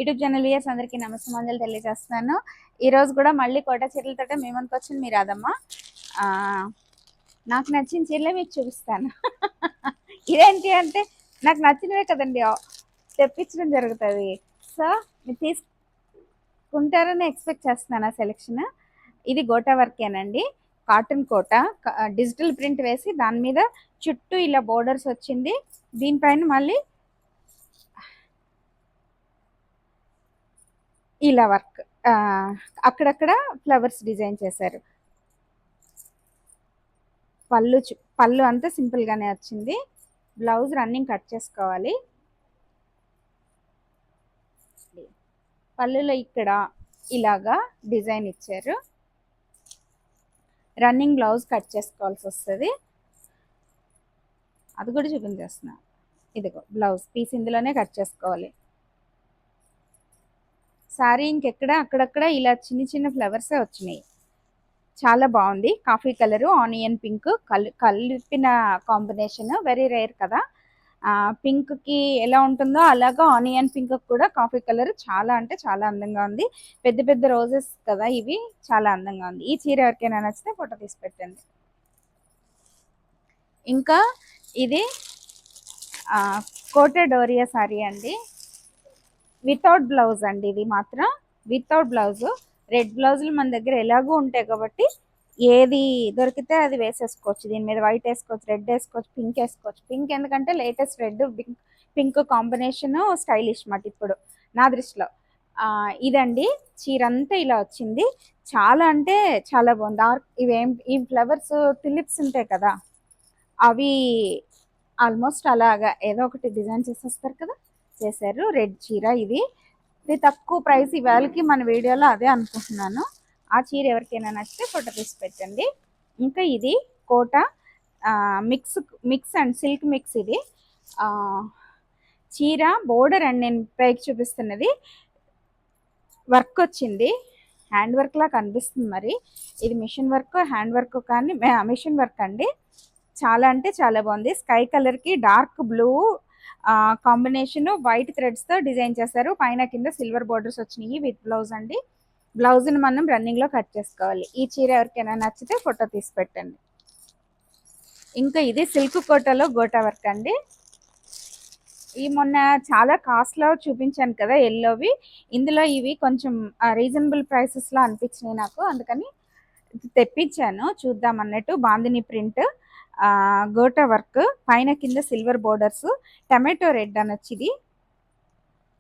YouTube channel viewers అందరికీ నమస్కారాలు తెలియజేస్తున్నాను. ఈరోజు కూడా మళ్ళీ కోట చీరలతో మేము అనుకొచ్చింది మీ రాధమ్మ. నాకు నచ్చిన చీరలే మీకు చూపిస్తాను. ఇదేంటి అంటే నాకు నచ్చినవే కదండి తెప్పించడం జరుగుతుంది. సో మీరు తీసుకుంటారని ఎక్స్పెక్ట్ చేస్తున్నాను. ఆ సెలెక్షన్ ఇది గోటా వర్కేనండి. కాటన్ కోట డిజిటల్ ప్రింట్ వేసి దాని మీద చుట్టూ ఇలా బోర్డర్స్ వచ్చింది. దీనిపైన మళ్ళీ ఇలా వర్క్ అక్కడక్కడ ఫ్లవర్స్ డిజైన్ చేశారు. పళ్ళు అంతా సింపుల్ గానే వచ్చింది. బ్లౌజ్ రన్నింగ్ కట్ చేసుకోవాలి. పళ్ళులో ఇక్కడ ఇలాగా డిజైన్ ఇచ్చారు. రన్నింగ్ బ్లౌజ్ కట్ చేసుకోవాల్సి వస్తుంది. అది కూడా చూపించేస్తున్నా. ఇదిగో బ్లౌజ్ పీస్ ఇందులోనే కట్ చేసుకోవాలి. శారీ ఇంకెక్కడ అక్కడక్కడ ఇలా చిన్న చిన్న ఫ్లవర్సే వచ్చినాయి. చాలా బాగుంది. కాఫీ కలరు ఆనియన్ పింక్ కలిపిన కాంబినేషన్ వెరీ రేర్ కదా. పింక్కి ఎలా ఉంటుందో అలాగా ఆనియన్ పింక్ కూడా కాఫీ కలర్ చాలా అంటే చాలా అందంగా ఉంది. పెద్ద పెద్ద రోజెస్ కదా ఇవి, చాలా అందంగా ఉంది. ఈ చీర ఎవరికైనా నచ్చితే ఫోటో తీసి పెట్టండి. ఇంకా ఇది కోట డోరియా సారీ అండి. వితౌట్ బ్లౌజ్ అండి. ఇది మాత్రం వితౌట్ బ్లౌజ్. రెడ్ బ్లౌజులు మన దగ్గర ఎలాగూ ఉంటాయి కాబట్టి ఏది దొరికితే అది వేసేసుకోవచ్చు. దీని మీద వైట్ వేసుకోవచ్చు, రెడ్ వేసుకోవచ్చు, పింక్ వేసుకోవచ్చు. పింక్ ఎందుకంటే latest red pink combination stylish మాట ఇప్పుడు నా దృష్టిలో. ఇదండి చీర అంతా ఇలా వచ్చింది. చాలా అంటే చాలా బాగుంది. ఈ ఫ్లవర్స్ టిలిప్స్ ఉంటాయి కదా, అవి ఆల్మోస్ట్ అలాగా ఏదో ఒకటి డిజైన్ చేసేస్తారు కదా, చేశారు. రెడ్ చీర ఇది తక్కువ ప్రైస్. ఇవాళకి మన వీడియోలో అదే అనుకుంటున్నాను. ఆ చీర ఎవరికైనా నచ్చితే ఫోటో తీసి పెట్టండి. ఇంకా ఇది కోట మిక్స్ అండ్ సిల్క్ మిక్స్. ఇది చీర బోర్డర్ అండ్ నేను పైకి చూపిస్తున్నది వర్క్ వచ్చింది. హ్యాండ్ వర్క్ లా కనిపిస్తుంది. మరి ఇది మిషన్ వర్క్ హ్యాండ్ వర్క్ కానీ మిషన్ వర్క్ అండి. చాలా అంటే చాలా బాగుంది. స్కై కలర్కి dark blue combination white threads తో డిజైన్ చేశారు. పైన కింద సిల్వర్ బోర్డర్స్ వచ్చినాయి విత్ బ్లౌజ్ అండి. బ్లౌజ్ని మనం రన్నింగ్ లో కట్ చేసుకోవాలి. ఈ చీర ఎవరికైనా నచ్చితే ఫోటో తీసి పెట్టండి. ఇంకా ఇది సిల్క్ కోటలో గోటా వర్క్ అండి. ఈ మొన్న చాలా కాస్ట్లో చూపించాను కదా ఎల్లోవి. ఇందులో ఇవి కొంచెం రీజనబుల్ ప్రైసెస్ లో అనిపించినాయి నాకు, అందుకని తెప్పించాను చూద్దాం అన్నట్టు. బాందిని ప్రింట్ గోటా వర్క్, పైన కింద సిల్వర్ బోర్డర్స్, టమాటో రెడ్ అనొచ్చు. ఇది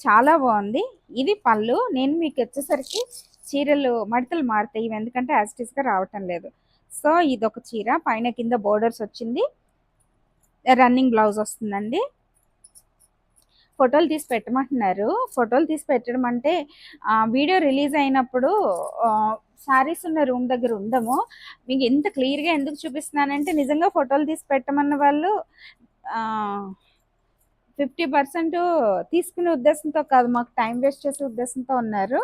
చాలా బాగుంది. ఇది పళ్ళు. నేను మీకు వచ్చేసరికి చీరలు మడతలు మారుతాయి ఇవి, ఎందుకంటే యాజ్ ఇట్ ఈస్గా రావటం లేదు. సో ఇదొక చీర, పైన కింద బోర్డర్స్ వచ్చింది, రన్నింగ్ బ్లౌజ్ వస్తుందండి. ఫోటోలు తీసి పెట్టమంటున్నారు. ఫోటోలు తీసి పెట్టడం అంటే వీడియో రిలీజ్ అయినప్పుడు శారీస్ ఉన్న రూమ్ దగ్గర ఉండము. మీకు ఎంత క్లియర్గా ఎందుకు చూపిస్తున్నానంటే నిజంగా ఫోటోలు తీసి పెట్టమన్న వాళ్ళు 50% తీసుకునే ఉద్దేశంతో కాదు, మాకు టైం వేస్ట్ చేసే ఉద్దేశంతో ఉన్నారు.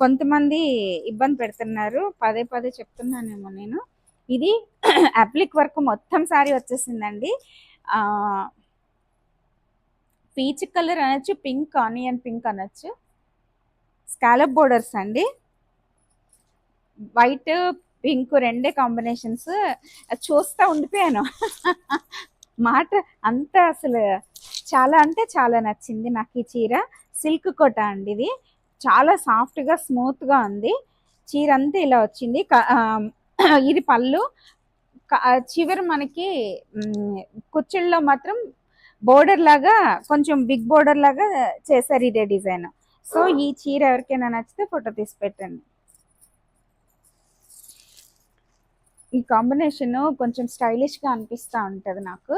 కొంతమంది ఇబ్బంది పెడుతున్నారు. పదే పదే చెప్తున్నానేమో నేను. ఇది అప్లిక్ వర్క్ మొత్తం శారీ వచ్చేసిందండి. పీచ్ కలర్ అనొచ్చు, పింక్ ఆనియన్ పింక్ అనొచ్చు. స్కాలప్ బోర్డర్స్ అండి. వైట్ పింక్ రెండే కాంబినేషన్స్. చూస్తా ఉండిపోయాను. మాట అంతా అసలు చాలా అంటే చాలా నచ్చింది నాకు ఈ చీర. సిల్క్ కోట అండి. ఇది చాలా సాఫ్ట్గా స్మూత్గా ఉంది. చీర అంతా ఇలా వచ్చింది. ఇది పళ్ళు. చివరి మనకి కుచ్చిళ్ళలో మాత్రం బోర్డర్ లాగా కొంచెం బిగ్ బోర్డర్ లాగా చేశారు ఇదే డిజైన్. సో ఈ చీర ఎవరికైనా నచ్చితే ఫోటో తీసి పెట్టండి. ఈ కాంబినేషన్ కొంచెం స్టైలిష్గా అనిపిస్తూ ఉంటుంది నాకు.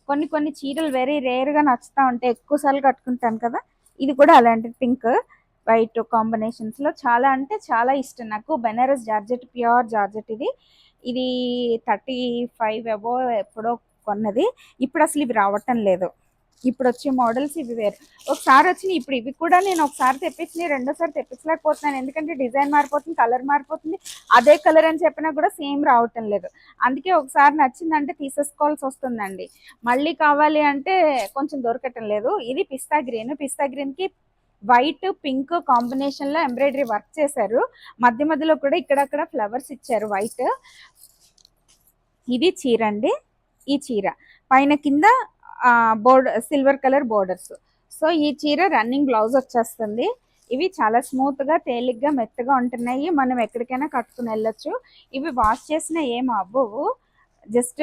కొన్ని చీరలు వెరీ రేర్గా నచ్చుతూ ఉంటాయి, ఎక్కువసార్లు కట్టుకుంటాను కదా. ఇది కూడా అలాంటి పింక్ వైట్ కాంబినేషన్స్లో చాలా అంటే చాలా ఇష్టం నాకు. Banaras georgette, pure georgette. ఇది 35 అబోవ్ ఎప్పుడో కొన్నది. ఇప్పుడు అసలు ఇవి రావటం లేదు. ఇప్పుడు వచ్చే మోడల్స్ ఇవి వేరు. ఒకసారి వచ్చినాయి, ఇప్పుడు ఇవి కూడా నేను ఒకసారి తెప్పించినాయి, రెండోసారి తెప్పించలేకపోతున్నాను. ఎందుకంటే డిజైన్ మారిపోతుంది, కలర్ మారిపోతుంది. అదే కలర్ అని చెప్పినా కూడా సేమ్ రావటం లేదు. అందుకే ఒకసారి నచ్చిందంటే తీసేసుకోవాల్సి వస్తుందండి. మళ్ళీ కావాలి అంటే కొంచెం దొరకటం లేదు. ఇది పిస్తా గ్రీన్. పిస్తా గ్రీన్కి వైట్ పింక్ కాంబినేషన్ లో ఎంబ్రాయిడరీ వర్క్ చేశారు. మధ్య మధ్యలో కూడా ఇక్కడక్కడ ఫ్లవర్స్ ఇచ్చారు వైట్. ఇది చీర అండి. ఈ చీర పైన కింద border silver colour borders. So ఈ చీర రన్నింగ్ బ్లౌజ్ వచ్చేస్తుంది. ఇవి చాలా స్మూత్ గా తేలిగ్గా మెత్తగా ఉంటున్నాయి. మనం ఎక్కడికైనా కట్టుకుని వెళ్ళొచ్చు. ఇవి వాష్ చేసిన ఏం అవ్వవు. జస్ట్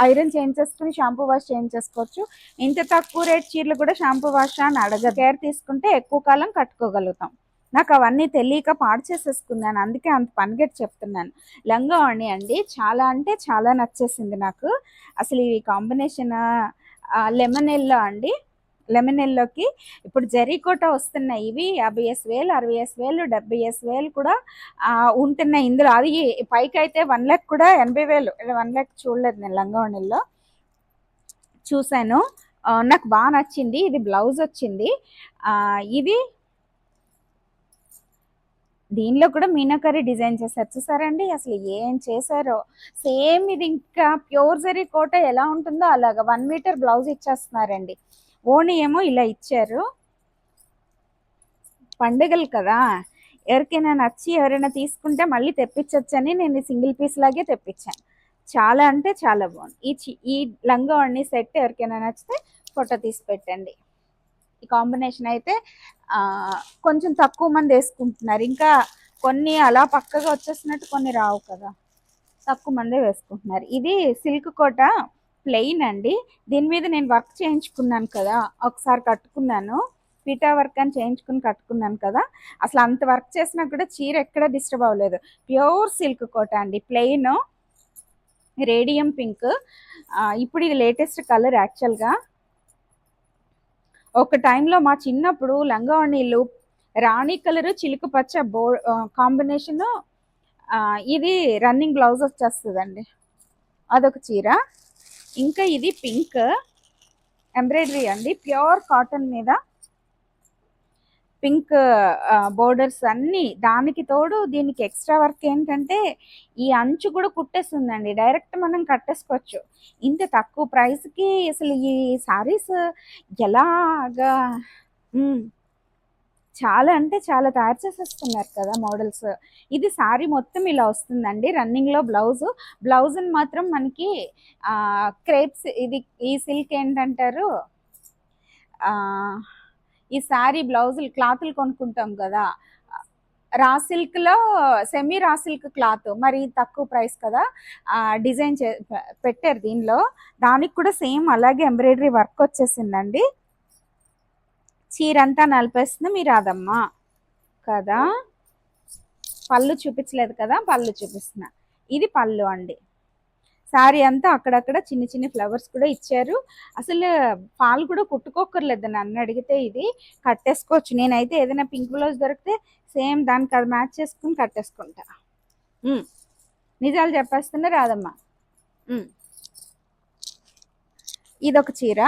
ఐరన్ చేయించేసుకుని షాంపూ వాష్ చేయించేసుకోవచ్చు. ఇంత తక్కువ రేట్ చీరలు కూడా షాంపూ వాష్ అని అడగదు. కేర్ తీసుకుంటే ఎక్కువ కాలం కట్టుకోగలుగుతాం. నాకు అవన్నీ తెలియక పాడు చేసేసుకున్నాను, అందుకే అంత పనిగట్టి చెప్తున్నాను. లంగావణి అండి, చాలా అంటే చాలా నచ్చేసింది నాకు. అసలు ఈ కాంబినేషన్ లెమన్ ఎల్లో అండి. లెమన్ ఎల్లోకి ఇప్పుడు జరీకోట వస్తున్నాయి. ఇవి 50,000, 60,000, 70,000 కూడా ఉంటున్నాయి ఇందులో. అది పైకి అయితే 1 లక్ష కూడా 80,000. 1 లక్ష చూడలేదు నేను లంగావణిలో, చూశాను. నాకు బాగా నచ్చింది. ఇది బ్లౌజ్ వచ్చింది. ఇది దీనిలో కూడా మీనాకరీ డిజైన్ చేశారు, చూసారండి అసలు ఏం చేశారో. సేమ్ ఇది ఇంకా ప్యూర్ జరీ కోట ఎలా ఉంటుందో అలాగా 1 మీటర్ బ్లౌజ్ ఇచ్చేస్తున్నారండి. ఓణి ఏమో ఇలా ఇచ్చారు. పండుగలు కదా, ఎవరికైనా నచ్చి ఎవరైనా తీసుకుంటే మళ్ళీ తెప్పించొచ్చని నేను సింగిల్ పీస్ లాగే తెప్పించాను. చాలా అంటే చాలా బాగుంది. ఈ లంగావణి సెట్ ఎవరికైనా నచ్చితే ఫోటో తీసి పెట్టండి. ఈ కాంబినేషన్ అయితే కొంచెం తక్కువ మంది వేసుకుంటున్నారు. ఇంకా కొన్ని అలా పక్కగా వచ్చేసినట్టు కొన్ని రావు కదా, తక్కువ మందే వేసుకుంటున్నారు. ఇది సిల్క్ కోట ప్లెయిన్ అండి. దీని మీద నేను వర్క్ చేయించుకున్నాను కదా, ఒకసారి కట్టుకున్నాను. పీటా వర్క్ అని చేయించుకుని కట్టుకున్నాను కదా, అసలు అంత వర్క్ చేసినా కూడా చీర ఎక్కడ డిస్టర్బ్ అవ్వలేదు. ప్యూర్ సిల్క్ కోట అండి, ప్లెయిన్ రేడియం పింక్. ఇప్పుడు ఇది లేటెస్ట్ కలర్ యాక్చువల్గా. ఒక టైంలో మా చిన్నప్పుడు లంగావణీలు రాణి కలరు చిలుకు పచ్చ కాంబినేషను. ఇది రన్నింగ్ బ్లౌజ్ వచ్చేస్తుందండి, అదొక చీర. ఇంకా ఇది పింక్ ఎంబ్రాయిడరీ అండి, ప్యూర్ కాటన్ మీద పింక్ బోర్డర్స్ అన్నీ. దానికి తోడు దీనికి ఎక్స్ట్రా వర్క్ ఏంటంటే ఈ అంచు కూడా కుట్టేస్తుందండి, డైరెక్ట్ మనం కట్టేసుకోవచ్చు. ఇంత తక్కువ ప్రైస్కి అసలు ఈ శారీస్ ఎలాగా చాలా అంటే చాలా తయారు చేసేస్తున్నారు కదా మోడల్స్. ఇది శారీ మొత్తం ఇలా వస్తుందండి రన్నింగ్లో. బ్లౌజ్ని మాత్రం మనకి క్రేప్స్, ఇది ఈ సిల్క్ ఏంటంటారు, ఈ శారీ బ్లౌజులు క్లాతులు కొనుక్కుంటాం కదా, రా సిల్క్లో సెమీ రా సిల్క్ క్లాత్, మరి తక్కువ ప్రైస్ కదా, డిజైన్ పెట్టారు దీనిలో. దానికి కూడా సేమ్ అలాగే ఎంబ్రాయిడరీ వర్క్ వచ్చేసిందండి. చీర అంతా నలిపేస్తుంది మీరు అదమ్మా కదా. పళ్ళు చూపించలేదు కదా, పళ్ళు చూపిస్తున్నా. ఇది పళ్ళు అండి. శారీ అంతా అక్కడక్కడ చిన్న చిన్న ఫ్లవర్స్ కూడా ఇచ్చారు. అసలు పాలు కూడా కుట్టుకోకర్లేదు, నన్ను అడిగితే ఇది కట్టేసుకోవచ్చు. నేనైతే ఏదైనా పింక్ బ్లౌజ్ దొరికితే సేమ్ దానికి అది మ్యాచ్ చేసుకుని కట్టేసుకుంటా. నిజాలు చెప్పేస్తున్నా రాదమ్మా. ఇదొక చీర.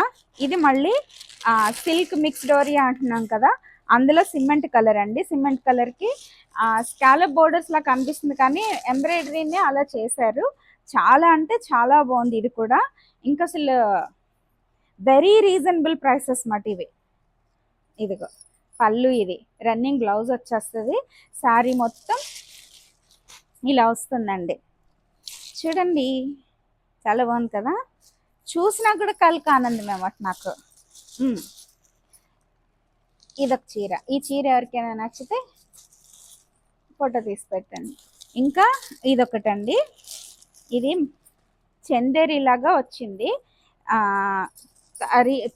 ఇది మళ్ళీ సిల్క్ మిక్స్ డోరియా అంటున్నాం కదా, అందులో సిమెంట్ కలర్ అండి. సిమెంట్ కలర్కి స్కాలప్ బోర్డర్స్ లా కనిపిస్తుంది కానీ ఎంబ్రాయిడరీని అలా చేశారు. చాలా అంటే చాలా బాగుంది ఇది కూడా. ఇంకా అసలు వెరీ రీజనబుల్ ప్రైసెస్ మాట ఇవి. ఇదిగో పళ్ళు, ఇది రన్నింగ్ బ్లౌజ్ వచ్చేస్తుంది. శారీ మొత్తం ఇలా వస్తుందండి. చూడండి చాలా బాగుంది కదా, చూసినా కూడా కళ్ళకి ఆనందం ఏమాట నాకు. ఇదొక చీర. ఈ చీర ఎవరికైనా నచ్చితే ఫోటో తీసి పెట్టండి. ఇంకా ఇదొకటండి, ఇది చందేరి లాగా వచ్చింది.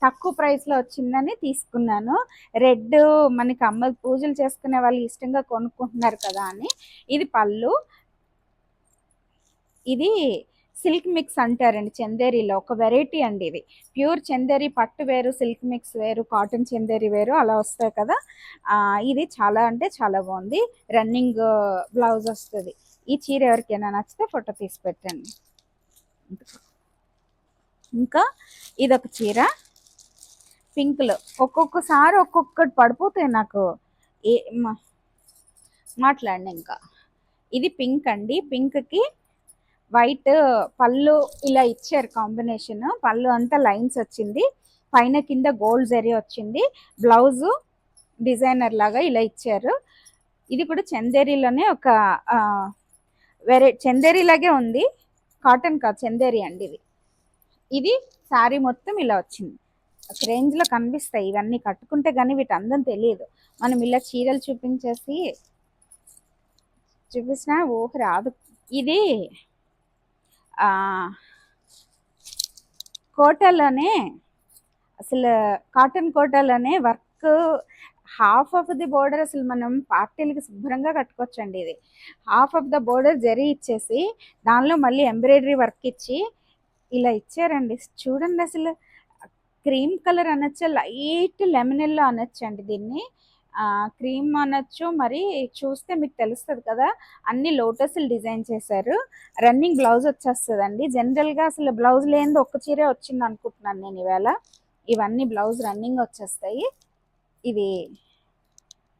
తక్కువ ప్రైస్లో వచ్చిందని తీసుకున్నాను. రెడ్ మనకి అమ్మ పూజలు చేసుకునే వాళ్ళు ఇష్టంగా కొనుక్కుంటున్నారు కదా అని. ఇది పళ్ళు. ఇది సిల్క్ మిక్స్ అంటారండి చందేరిలో, ఒక వెరైటీ అండి ఇది. ప్యూర్ చందేరి పట్టు వేరు, సిల్క్ మిక్స్ వేరు, కాటన్ చందేరి వేరు, అలా వస్తాయి కదా. ఇది చాలా అంటే చాలా బాగుంది. రన్నింగ్ బ్లౌజ్ వస్తుంది. ఈ చీర ఎవరికైనా నచ్చితే ఫోటో తీసి పెట్టండి. ఇంకా ఇదొక చీర పింక్లో. ఒక్కొక్కసారి ఒక్కొక్కటి పడిపోతాయి నాకు, మాట్లాడిన. ఇంకా ఇది పింక్ అండి. పింక్కి వైట్ పళ్ళు ఇలా ఇచ్చారు కాంబినేషన్. పళ్ళు అంతా లైన్స్ వచ్చింది, పైన కింద గోల్డ్ జరీ వచ్చింది. బ్లౌజు డిజైనర్ లాగా ఇలా ఇచ్చారు. ఇది కూడా చందేరిలోనే ఒక వేరే చందేరి లాగే ఉంది, కాటన్ కాదు చందేరి అండి ఇది. ఇది శారీ మొత్తం ఇలా వచ్చింది. ఒక రేంజ్లో కనిపిస్తాయి ఇవన్నీ, కట్టుకుంటే కానీ వీటి అందం తెలియదు. మనం ఇలా చీరలు చూపించినా ఊహ రాదు. ఇది కోటాలోనే అసలు కాటన్ కోటాలోనే work half of the border అసలు మనం పార్టీలకి శుభ్రంగా కట్టుకోవచ్చండి. ఇది half of the border zari ఇచ్చేసి దానిలో మళ్ళీ ఎంబ్రాయిడరీ వర్క్ ఇచ్చి ఇలా ఇచ్చారండి. చూడండి అసలు క్రీమ్ కలర్ అనొచ్చు, లైట్ లెమన్ ఎల్లో అనొచ్చు అండి దీన్ని. క్రీమ్ అనొచ్చు, మరి చూస్తే మీకు తెలుస్తుంది కదా. అన్ని లోటస్లు డిజైన్ చేశారు. రన్నింగ్ బ్లౌజ్ వచ్చేస్తుందండి. జనరల్గా అసలు బ్లౌజ్ లేనిది ఒక్క చీరే వచ్చింది అనుకుంటున్నాను నేను ఈవేళ. ఇవన్నీ బ్లౌజ్ రన్నింగ్ వచ్చేస్తాయి. ఇది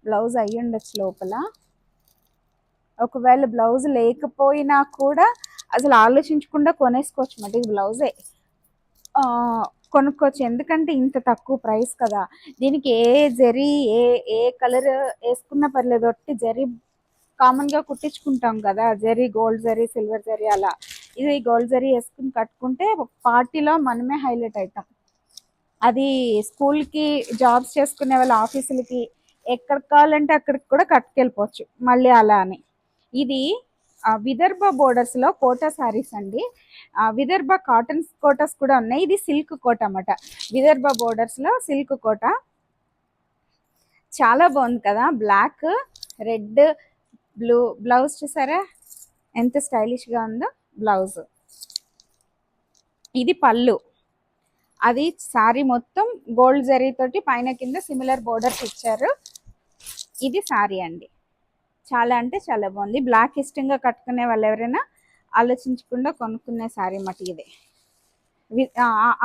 బ్లౌజ్ అయ్యి ఉండొచ్చు లోపల. ఒకవేళ బ్లౌజ్ లేకపోయినా కూడా అసలు ఆలోచించకుండా కొనేసుకోవచ్చు మాట. ఇది బ్లౌజే కొనుక్కోవచ్చు, ఎందుకంటే ఇంత తక్కువ ప్రైస్ కదా. దీనికి ఏ జరీ ఏ కలర్ వేసుకున్నా పర్లేదు, ఒట్టి జరీ కామన్గా కుట్టించుకుంటాం కదా, జరీ గోల్డ్ జరీ సిల్వర్ జరీ అలా. ఇది గోల్డ్ జరీ వేసుకుని కట్టుకుంటే పార్టీలో మనమే హైలైట్ అవుతాం. అది స్కూల్కి జాబ్స్ చేసుకునే వాళ్ళ ఆఫీసులకి ఎక్కడికి కావాలంటే అక్కడికి కూడా కట్టుకెళ్ళిపోవచ్చు మళ్ళీ అలా అని. ఇది విదర్భ బోర్డర్స్లో కోటా శారీస్ అండి. విదర్భ కాటన్ కోటాస్ కూడా ఉన్నాయి. ఇది సిల్క్ కోట అన్నమాట. విదర్భ బోర్డర్స్లో సిల్క్ కోట చాలా బాగుంది కదా. బ్లాక్ రెడ్ బ్లూ బ్లౌజ్ చూసారా ఎంత స్టైలిష్గా ఉందో బ్లౌజ్. ఇది పళ్ళు. అది శారీ మొత్తం గోల్డ్ జరీతోటి పైన కింద సిమిలర్ బోర్డర్స్ ఇచ్చారు. ఇది శారీ అండి. చాలా అంటే చాలా బాగుంది. బ్లాక్ ఇష్టంగా కట్టుకునే వాళ్ళు ఎవరైనా ఆలోచించకుండా కొనుక్కునే శారీ మట్టి ఇది.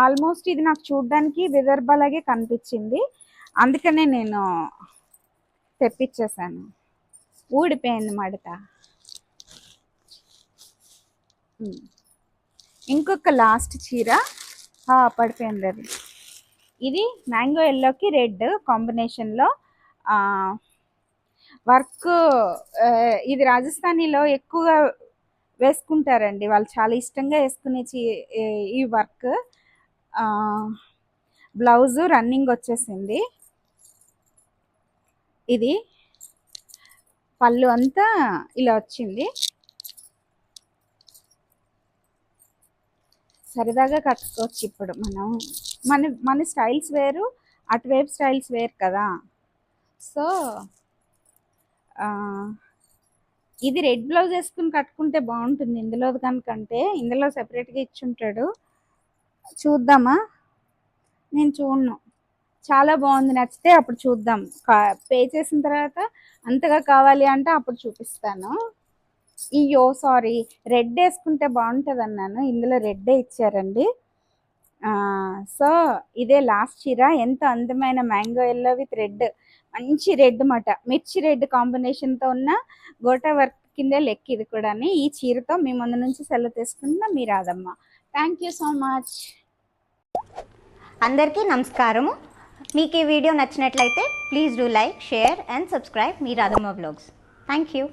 ఆల్మోస్ట్ ఇది నాకు చూడడానికి విదర్భలాగే కనిపించింది, అందుకనే నేను తెప్పించేసాను. ఊడిపోయింది మడత. ఇంకొక లాస్ట్ చీర పడిపోయింది అది. ఇది మ్యాంగో ఎల్లోకి రెడ్ కాంబినేషన్లో వర్క్. ఇది రాజస్థానీలో ఎక్కువగా వేసుకుంటారండి, వాళ్ళు చాలా ఇష్టంగా వేసుకునే ఈ వర్క్. బ్లౌజు రన్నింగ్ వచ్చేసింది. ఇది పళ్ళు అంతా ఇలా వచ్చింది. సరదాగా కట్టుకోవచ్చు. ఇప్పుడు మన స్టైల్స్ వేరు, అటువైపు స్టైల్స్ వేరు కదా. సో ఇది రెడ్ బ్లౌజ్ వేసుకుని కట్టుకుంటే బాగుంటుంది ఇందులో కనుకంటే. ఇందులో సెపరేట్గా ఇచ్చుంటాడు. చూద్దామా? నేను చూడను. చాలా బాగుంది, నచ్చితే అప్పుడు చూద్దాం. పే చేసిన తర్వాత అంతగా కావాలి అంటే అప్పుడు చూపిస్తాను. సారీ, రెడ్ వేసుకుంటే బాగుంటుంది అన్నాను, ఇందులో రెడ్డే ఇచ్చారండి. సో ఇదే లాస్ట్ చీర. ఎంత అందమైన మ్యాంగో ఎల్లో విత్ రెడ్, మంచి రెడ్ మాట, మిర్చి రెడ్ కాంబినేషన్తో ఉన్న గోటా వర్క్ కిందే లెక్క ఇది కూడా. ఈ చీరతో మీ ముందు నుంచి సెలవు తీసుకుంటున్నా మీ Radhamma. Thank you so much. అందరికీ నమస్కారము. మీకు ఈ వీడియో నచ్చినట్లయితే please do like, share and subscribe మీ రాధమ్మ వ్లాగ్స్. Thank you.